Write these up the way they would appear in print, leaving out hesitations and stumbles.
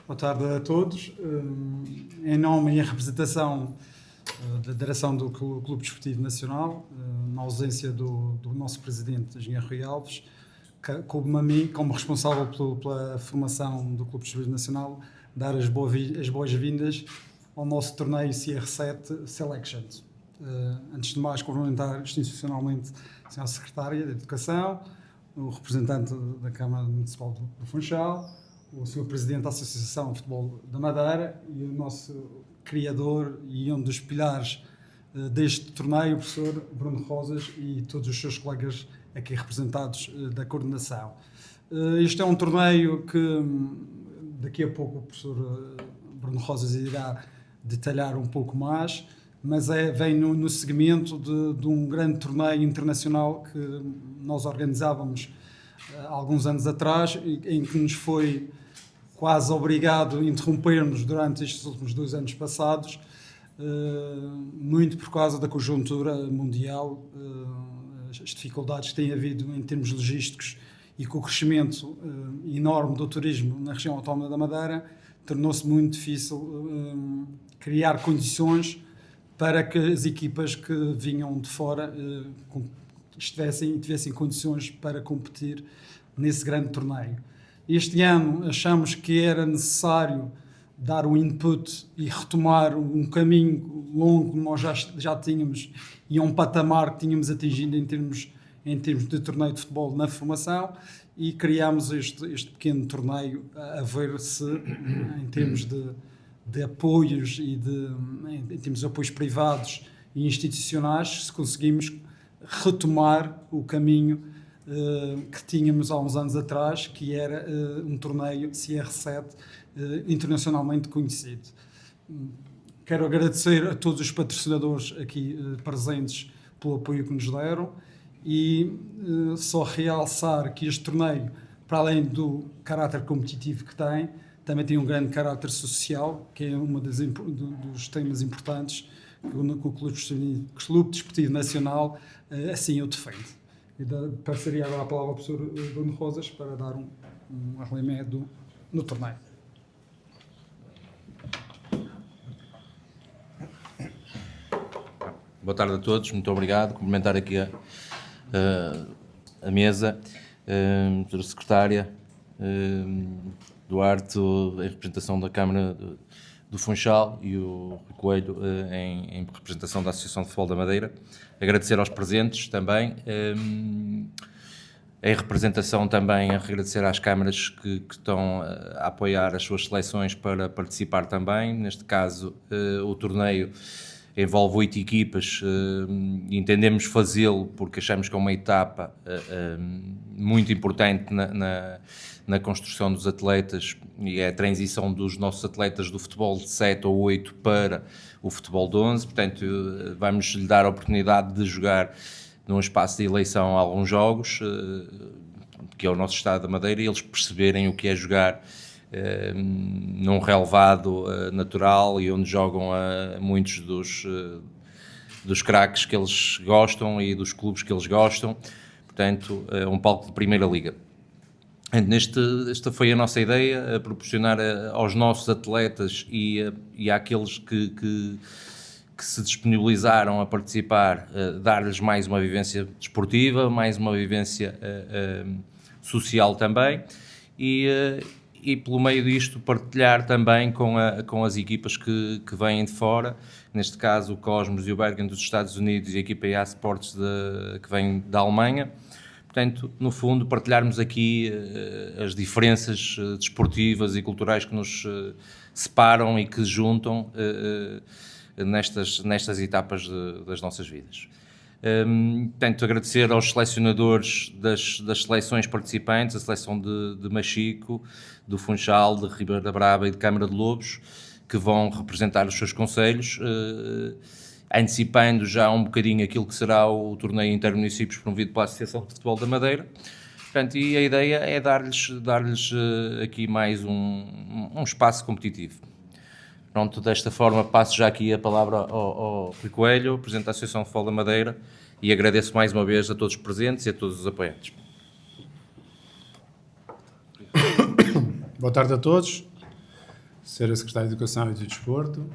Boa tarde a todos. Em nome e em representação da direção do Clube Desportivo Nacional, na ausência do nosso presidente, Engenheiro Rui Alves, coube-me a mim, como responsável pela formação do Clube Desportivo Nacional, dar as boas-vindas ao nosso torneio CR7 Selections. Antes de mais, cumprimentar institucionalmente a Sra. Secretária de Educação, o representante da Câmara Municipal do Funchal, o Sr. Presidente da Associação de Futebol da Madeira e o nosso criador e um dos pilares deste torneio, o professor Bruno Rosas, e todos os seus colegas aqui representados da coordenação. Este é um torneio que daqui a pouco o professor Bruno Rosas irá detalhar um pouco mais, mas vem no seguimento de um grande torneio internacional que nós organizávamos há alguns anos atrás, em que nos foi quase obrigado a interromper-nos durante estes últimos 2 anos passados, muito por causa da conjuntura mundial, as dificuldades que tem havido em termos logísticos e com o crescimento enorme do turismo na região autónoma da Madeira, tornou-se muito difícil criar condições para que as equipas que vinham de fora tivessem condições para competir nesse grande torneio. Este ano achamos que era necessário dar um input e retomar um caminho longo que nós já tínhamos e um patamar que tínhamos atingido em termos de torneio de futebol na formação, e criámos este pequeno torneio a ver se, em termos de apoios e em termos de apoios privados e institucionais, se conseguimos retomar o caminho que tínhamos há uns anos atrás, que era um torneio CR7 internacionalmente conhecido. Quero agradecer a todos os patrocinadores aqui presentes pelo apoio que nos deram e só realçar que este torneio, para além do caráter competitivo que tem, também tem um grande caráter social, que é um dos temas importantes que o Clube Desportivo Nacional assim o defende. Passaria agora a palavra ao professor Bruno Rosas para dar um arremedo no torneio. Boa tarde a todos, muito obrigado. Cumprimentar aqui a mesa, a doutora Secretária, Duarte, em representação da Câmara do Funchal, e o Rui Coelho em representação da Associação de Futebol da Madeira. Agradecer aos presentes também, em representação também, agradecer às câmaras que estão a apoiar as suas seleções para participar também. Neste caso, o torneio envolve 8 equipas e entendemos fazê-lo porque achamos que é uma etapa muito importante na construção dos atletas, e é a transição dos nossos atletas do futebol de 7 ou 8 para o futebol de 11, portanto vamos-lhe dar a oportunidade de jogar num espaço de eleição alguns jogos, que é o nosso estado da Madeira, e eles perceberem o que é jogar num relevado natural e onde jogam muitos dos craques que eles gostam e dos clubes que eles gostam, portanto é um palco de primeira liga. Esta foi a nossa ideia, proporcionar aos nossos atletas e àqueles que se disponibilizaram a participar, dar-lhes mais uma vivência desportiva, mais uma vivência social também, e pelo meio disto partilhar também com as equipas que vêm de fora, neste caso o Cosmos e o Bergen dos Estados Unidos e a equipa EA Sports que vem da Alemanha. Portanto, no fundo, partilharmos aqui as diferenças desportivas e culturais que nos separam e que juntam nestas etapas das nossas vidas. Portanto, agradecer aos selecionadores das seleções participantes, a seleção de Machico, do Funchal, de Ribeira da Brava e de Câmara de Lobos, que vão representar os seus concelhos, antecipando já um bocadinho aquilo que será o torneio intermunicípios promovido pela Associação de Futebol da Madeira. Portanto, e a ideia é dar-lhes aqui mais um espaço competitivo. Pronto, desta forma passo já aqui a palavra ao Rui Coelho, Presidente da Associação de Futebol da Madeira, e agradeço mais uma vez a todos os presentes e a todos os apoiantes. Boa tarde a todos. Sra. Secretária de Educação e do Desporto,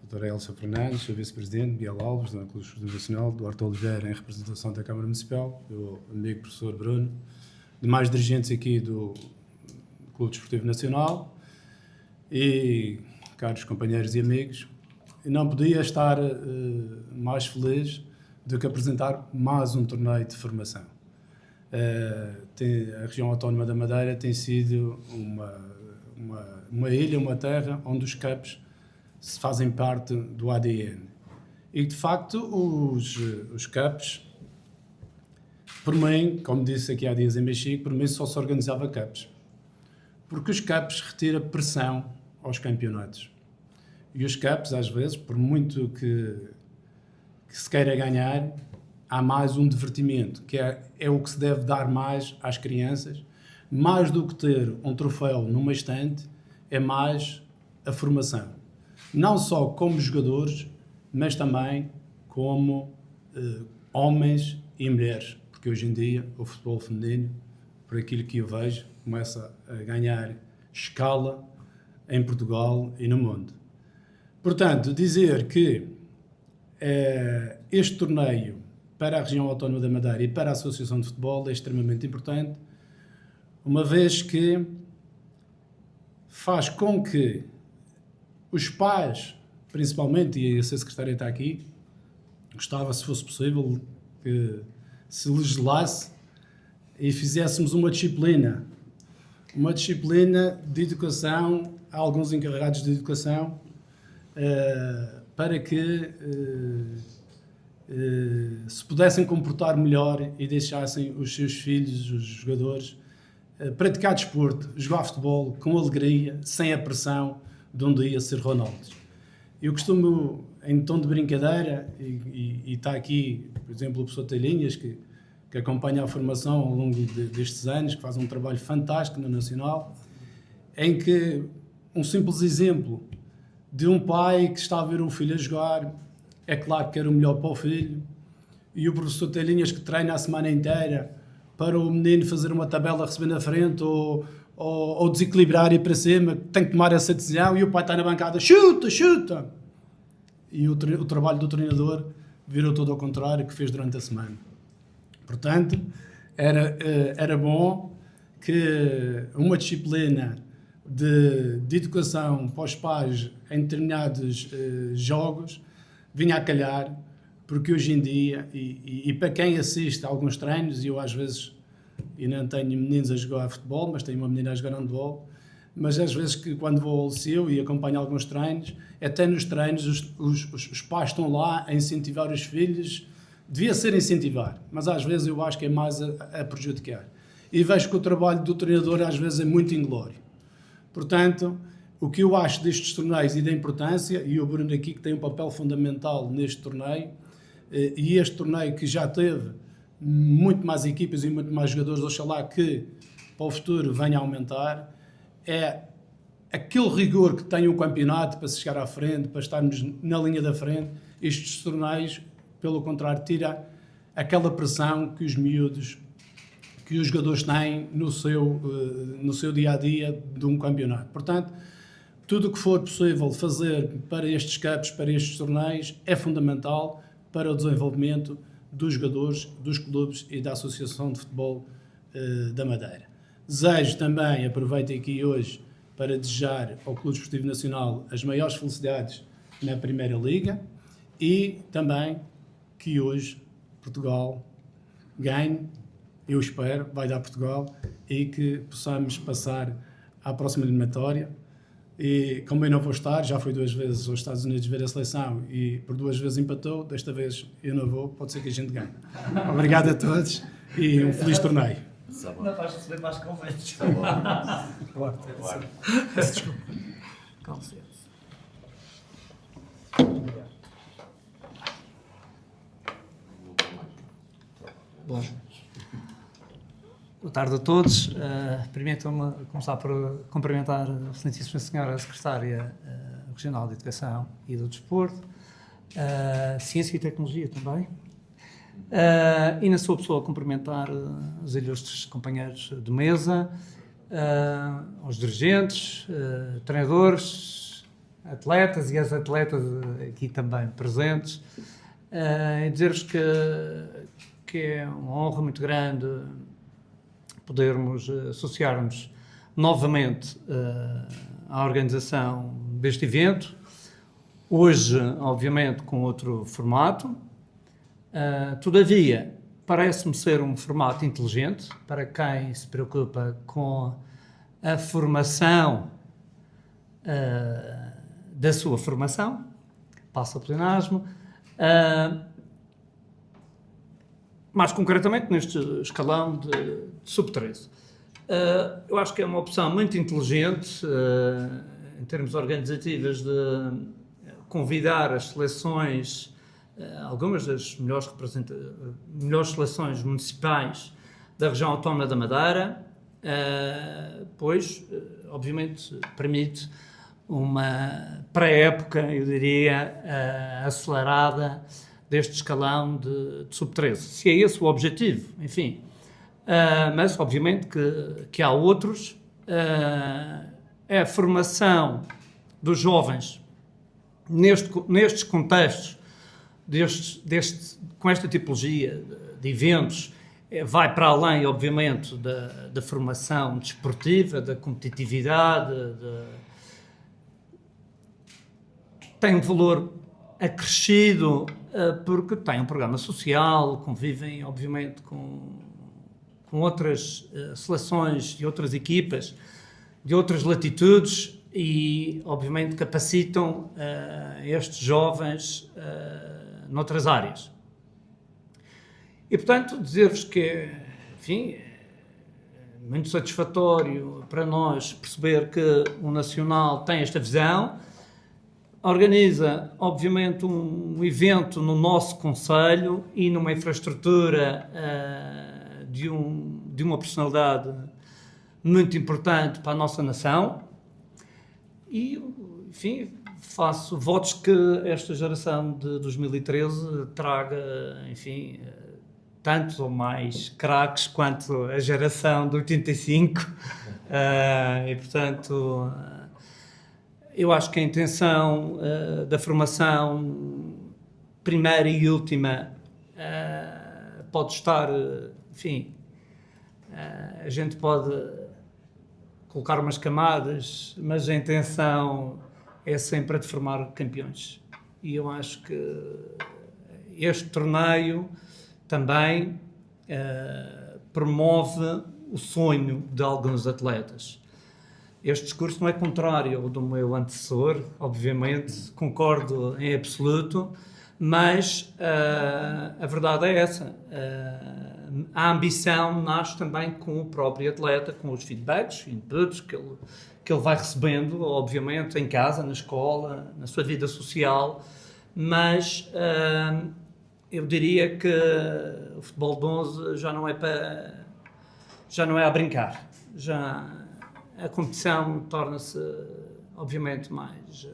Dra. Elsa Fernandes, Sr. Vice-Presidente, Miguel Alves, do Clube Desportivo Nacional, Duarte Oliveira, em representação da Câmara Municipal, o amigo professor Bruno, demais dirigentes aqui do Clube Desportivo Nacional e caros companheiros e amigos. E não podia estar mais feliz do que apresentar mais um torneio de formação. A região autónoma da Madeira tem sido uma ilha, uma terra onde os CUPs fazem parte do ADN. E, de facto, os CUPs, por mim, como disse aqui há dias em Mexico, por mim só se organizava CUPs. Porque os CUPs retiram pressão aos campeonatos. E os CUPs, às vezes, por muito que se queira ganhar, há mais um divertimento, que é o que se deve dar mais às crianças. Mais do que ter um troféu numa estante, é mais a formação. Não só como jogadores, mas também como homens e mulheres. Porque hoje em dia o futebol feminino, por aquilo que eu vejo, começa a ganhar escala em Portugal e no mundo. Portanto, dizer que este torneio para a região autónoma da Madeira e para a Associação de Futebol é extremamente importante, uma vez que faz com que os pais, principalmente, e a Sra. Secretária está aqui, gostava, se fosse possível, que se legislasse e fizéssemos uma disciplina de educação, a alguns encarregados de educação, para que se pudessem comportar melhor e deixassem os seus filhos, os jogadores, praticar desporto, jogar futebol com alegria, sem a pressão de um dia ser Ronaldo. Eu costumo, em tom de brincadeira, e está aqui, por exemplo, o professor Telhinhas, que acompanha a formação ao longo destes anos, que faz um trabalho fantástico no Nacional, em que um simples exemplo de um pai que está a ver o filho a jogar, é claro que quer o melhor para o filho, e o professor Telhinhas que treina a semana inteira para o menino fazer uma tabela, receber na frente ou desequilibrar e ir para cima, tem que tomar essa decisão, e o pai está na bancada, chuta! E o trabalho do treinador virou todo ao contrário, que fez durante a semana. Portanto, era bom que uma disciplina de educação para os pais em determinados jogos vinha a calhar, porque hoje em dia, e para quem assiste a alguns treinos, e eu às vezes e não tenho meninos a jogar futebol, mas tenho uma menina a jogar handball, mas às vezes que quando vou ao liceu e acompanho alguns treinos, até nos treinos os pais estão lá a incentivar os filhos, devia ser incentivar, mas às vezes eu acho que é mais a prejudicar. E vejo que o trabalho do treinador às vezes é muito inglório. Portanto, o que eu acho destes torneios e da importância, e o Bruno aqui que tem um papel fundamental neste torneio, e este torneio que já teve muito mais equipas e muito mais jogadores, oxalá que para o futuro venha a aumentar, é aquele rigor que tem o campeonato para se chegar à frente, para estarmos na linha da frente. Estes torneios, pelo contrário, tira aquela pressão que os miúdos, que os jogadores têm no seu dia-a-dia de um campeonato. Portanto, tudo o que for possível fazer para estes CUPs, para estes torneios, é fundamental para o desenvolvimento dos jogadores, dos clubes e da Associação de Futebol da Madeira. Desejo também, aproveito aqui hoje para desejar ao Clube Desportivo Nacional as maiores felicidades na Primeira Liga e também que hoje Portugal ganhe, eu espero, vai dar Portugal, e que possamos passar à próxima eliminatória. E como eu não vou estar, já fui 2 vezes aos Estados Unidos ver a seleção e por 2 vezes empatou, desta vez eu não vou, pode ser que a gente ganhe. Obrigado a todos e um feliz torneio. Não vais receber mais convites. Claro. Desculpa. Com licença. Bom. Boa tarde a todos. Permitam-me começar por cumprimentar a excelentíssima senhora Secretária Regional de Educação e do Desporto, Ciência e Tecnologia também, e na sua pessoa cumprimentar os ilustres companheiros de mesa aos dirigentes, treinadores, atletas e as atletas aqui também presentes, e dizer-vos que é uma honra muito grande podermos associar-nos novamente à organização deste evento, hoje, obviamente, com outro formato. Todavia, parece-me ser um formato inteligente para quem se preocupa com a formação da sua formação, passa o pleonasmo, mais concretamente neste escalão de sub-13. Eu acho que é uma opção muito inteligente em termos organizativos de convidar as seleções, algumas das melhores seleções municipais da região autónoma da Madeira, pois, obviamente, permite uma pré-época, eu diria, acelerada deste escalão de sub-13. Se é esse o objetivo, enfim. Mas, obviamente, que há outros. É a formação dos jovens nestes contextos, com esta tipologia de eventos, vai para além, obviamente, da formação desportiva, da competitividade, tem um valor acrescido, porque tem um programa social, convivem, obviamente, com outras seleções e outras equipas de outras latitudes e, obviamente, capacitam estes jovens noutras áreas. E, portanto, dizer-vos que, enfim, é muito satisfatório para nós perceber que o Nacional tem esta visão, organiza, obviamente, um evento no nosso concelho e numa infraestrutura de uma personalidade muito importante para a nossa nação e, enfim, faço votos que esta geração de 2013 traga, enfim, tantos ou mais craques quanto a geração de 85 e, portanto, eu acho que a intenção da formação primeira e última pode estar, enfim, a gente pode colocar umas camadas, mas a intenção é sempre a de formar campeões. E eu acho que este torneio também promove o sonho de alguns atletas. Este discurso não é contrário ao do meu antecessor, obviamente, concordo em absoluto, mas a verdade é essa. A ambição nasce também com o próprio atleta, com os feedbacks, inputs que ele vai recebendo, obviamente, em casa, na escola, na sua vida social, mas eu diria que o futebol de 11 já não é a brincar. A competição torna-se, obviamente, mais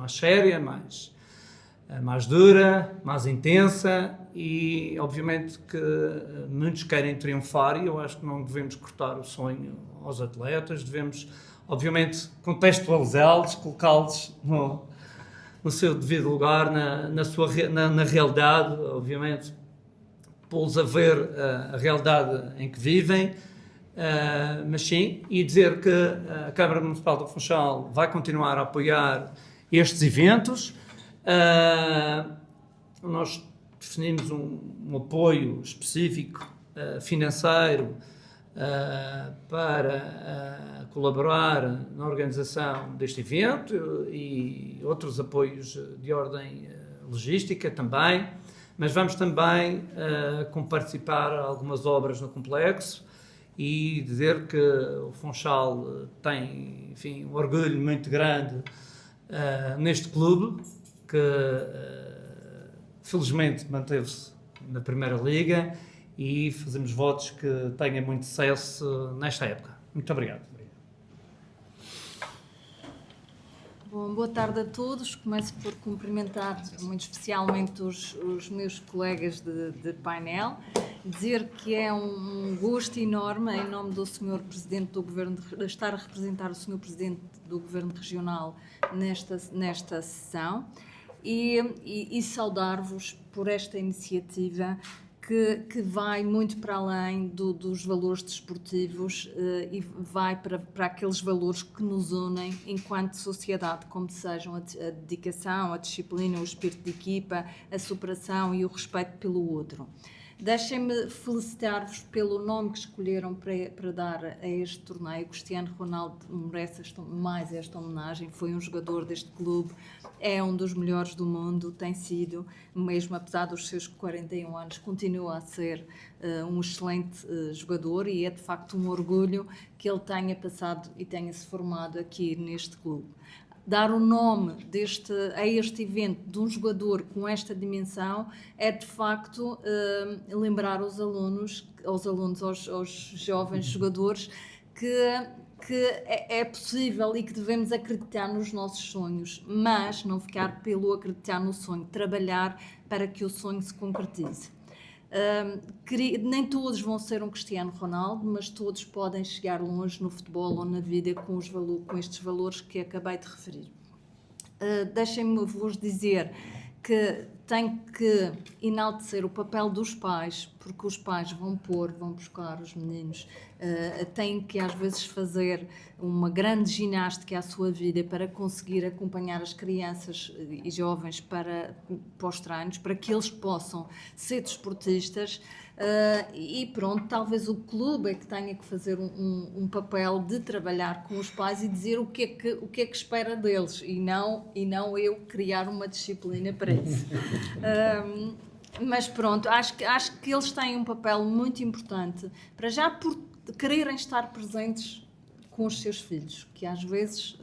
séria, mais dura, mais intensa e, obviamente, que muitos querem triunfar e eu acho que não devemos cortar o sonho aos atletas, devemos, obviamente, contextualizá-los, colocá-los no seu devido lugar, na realidade, obviamente, pô-los a ver a realidade em que vivem, mas sim, e dizer que a Câmara Municipal do Funchal vai continuar a apoiar estes eventos. Nós definimos um apoio específico financeiro para colaborar na organização deste evento e outros apoios de ordem logística também, mas vamos também comparticipar algumas obras no complexo e dizer que o Funchal tem, enfim, um orgulho muito grande neste clube, que felizmente manteve-se na Primeira Liga e fazemos votos que tenha muito sucesso nesta época. Muito obrigado. Bom, boa tarde a todos. Começo por cumprimentar muito especialmente os meus colegas de painel dizer que é um gosto enorme, em nome do Sr. Presidente do Governo, de estar a representar o Sr. Presidente do Governo Regional nesta sessão e saudar-vos por esta iniciativa que vai muito para além dos valores desportivos e vai para aqueles valores que nos unem enquanto sociedade, como sejam a dedicação, a disciplina, o espírito de equipa, a superação e o respeito pelo outro. Deixem-me felicitar-vos pelo nome que escolheram para dar a este torneio. Cristiano Ronaldo merece mais esta homenagem. Foi um jogador deste clube, é um dos melhores do mundo, tem sido, mesmo apesar dos seus 41 anos, continua a ser um excelente jogador e é de facto um orgulho que ele tenha passado e tenha-se formado aqui neste clube. Dar o nome a este evento de um jogador com esta dimensão é de facto lembrar aos jovens jogadores que é possível e que devemos acreditar nos nossos sonhos, mas não ficar pelo acreditar no sonho, trabalhar para que o sonho se concretize. Nem todos vão ser um Cristiano Ronaldo, mas todos podem chegar longe no futebol ou na vida com estes valores que acabei de referir. Deixem-me vos dizer que tem que enaltecer o papel dos pais, porque os pais vão buscar os meninos, têm que às vezes fazer uma grande ginástica à sua vida para conseguir acompanhar as crianças e jovens para os treinos, para que eles possam ser desportistas. E pronto, talvez o clube é que tenha que fazer um papel de trabalhar com os pais e dizer o que é que espera deles e não eu criar uma disciplina para isso. Mas pronto, acho que eles têm um papel muito importante, para já por quererem estar presentes com os seus filhos, que às vezes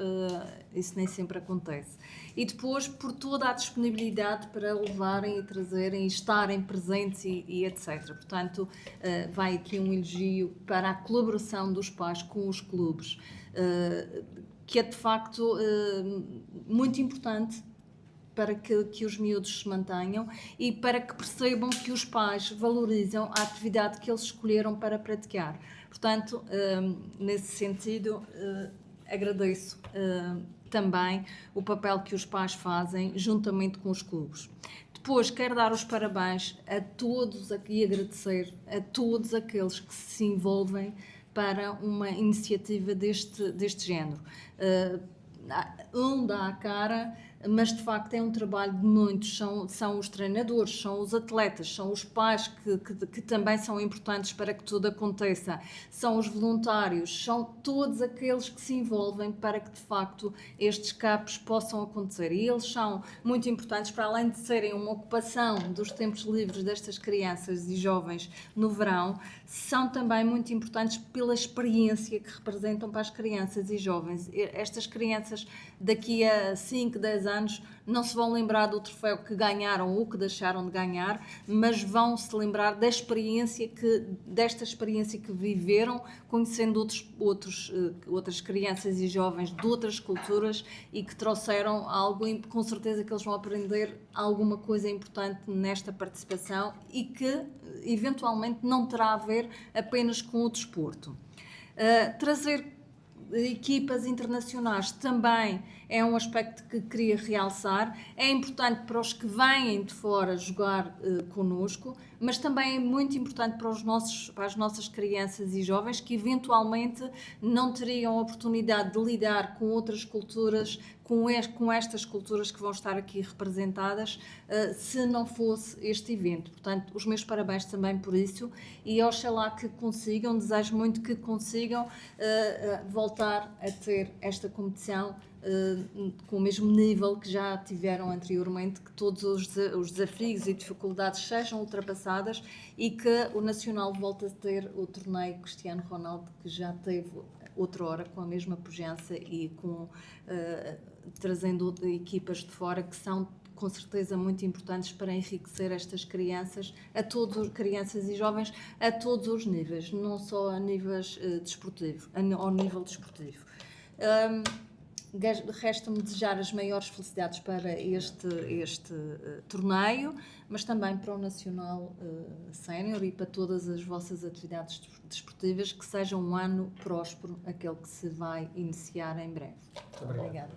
isso nem sempre acontece. E depois por toda a disponibilidade para levarem e trazerem e estarem presentes e etc. Portanto, vai aqui um elogio para a colaboração dos pais com os clubes, que é de facto muito importante para que os miúdos se mantenham e para que percebam que os pais valorizam a atividade que eles escolheram para praticar. Portanto, nesse sentido, agradeço também o papel que os pais fazem juntamente com os clubes. Depois, quero dar os parabéns a todos e agradecer a todos aqueles que se envolvem para uma iniciativa deste género. Dá a cara, mas de facto é um trabalho de muitos, são os treinadores, são os atletas, são os pais que também são importantes para que tudo aconteça, são os voluntários, são todos aqueles que se envolvem para que de facto estes capos possam acontecer e eles são muito importantes para além de serem uma ocupação dos tempos livres destas crianças e jovens no verão, são também muito importantes pela experiência que representam para as crianças e jovens. Estas crianças daqui a 5, 10 anos não se vão lembrar do troféu que ganharam ou que deixaram de ganhar, mas vão se lembrar desta experiência que viveram, conhecendo outras crianças e jovens de outras culturas e que trouxeram algo, com certeza que eles vão aprender alguma coisa importante nesta participação e que eventualmente não terá a ver apenas com o desporto. Trazer equipas internacionais também é um aspecto que queria realçar. É importante para os que vêm de fora jogar connosco, mas também é muito importante para as nossas crianças e jovens que eventualmente não teriam a oportunidade de lidar com outras culturas, com estas culturas que vão estar aqui representadas, se não fosse este evento. Portanto, os meus parabéns também por isso e oxalá que consigam, desejo muito que consigam voltar a ter esta competição com o mesmo nível que já tiveram anteriormente, que todos os desafios e dificuldades sejam ultrapassadas e que o Nacional volte a ter o torneio Cristiano Ronaldo que já teve outrora com a mesma pujança e trazendo equipas de fora que são com certeza muito importantes para enriquecer estas crianças, crianças e jovens a todos os níveis, não só a nível desportivo, ao nível desportivo. Resta-me desejar as maiores felicidades para este torneio, mas também para o Nacional Sénior e para todas as vossas atividades desportivas, que seja um ano próspero, aquele que se vai iniciar em breve. Muito obrigada.